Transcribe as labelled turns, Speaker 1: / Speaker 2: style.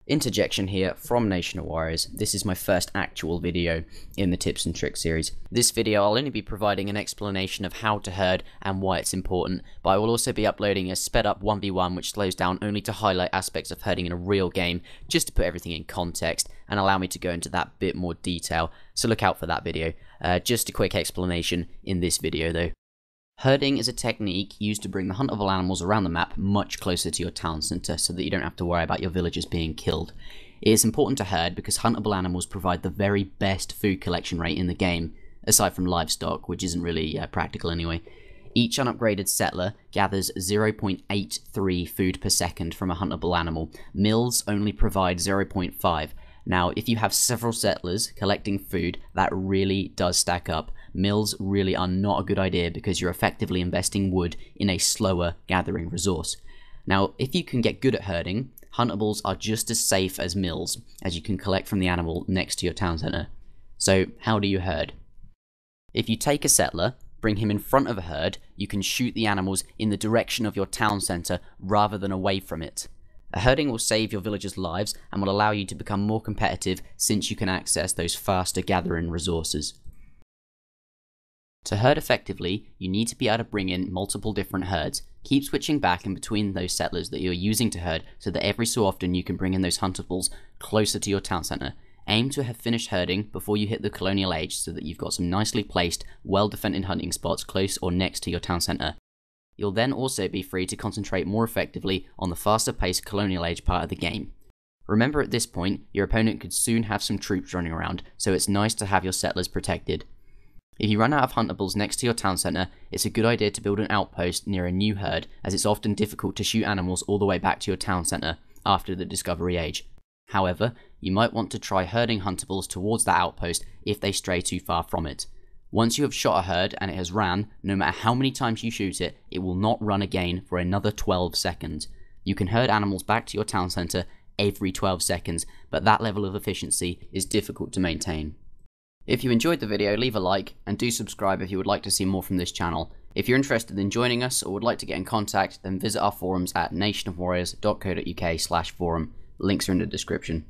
Speaker 1: Interjection here from Nation of Warriors. This is my first actual video in the Tips and Tricks series. This video I'll only be providing an explanation of how to herd and why it's important, but I will also be uploading a sped up 1v1 which slows down only to highlight aspects of herding in a real game, just to put everything in context and allow me to go into that bit more detail, so look out for that video. Just a quick explanation in this video though. Herding is a technique used to bring the huntable animals around the map much closer to your town centre so that you don't have to worry about your villagers being killed. It is important to herd because huntable animals provide the very best food collection rate in the game, aside from livestock, which isn't really practical anyway. Each unupgraded settler gathers 0.83 food per second from a huntable animal. Mills only provide 0.5. Now, if you have several settlers collecting food, that really does stack up. Mills really are not a good idea because you're effectively investing wood in a slower gathering resource. Now, if you can get good at herding, huntables are just as safe as mills, as you can collect from the animal next to your town centre. So, how do you herd? If you take a settler, bring him in front of a herd, you can shoot the animals in the direction of your town centre rather than away from it. A herding will save your villagers' lives and will allow you to become more competitive since you can access those faster gathering resources. To herd effectively, you need to be able to bring in multiple different herds. Keep switching back in between those settlers that you're using to herd so that every so often you can bring in those huntables closer to your town centre. Aim to have finished herding before you hit the colonial age so that you've got some nicely placed, well-defended hunting spots close or next to your town centre. You'll then also be free to concentrate more effectively on the faster paced colonial age part of the game. Remember, at this point, your opponent could soon have some troops running around, so it's nice to have your settlers protected. If you run out of huntables next to your town centre, it's a good idea to build an outpost near a new herd, as it's often difficult to shoot animals all the way back to your town centre after the discovery age. However, you might want to try herding huntables towards that outpost if they stray too far from it. Once you have shot a herd and it has ran, no matter how many times you shoot it, it will not run again for another 12 seconds. You can herd animals back to your town centre every 12 seconds, but that level of efficiency is difficult to maintain. If you enjoyed the video, leave a like, and do subscribe if you would like to see more from this channel. If you're interested in joining us or would like to get in contact, then visit our forums at nationofwarriors.co.uk/forum. Links are in the description.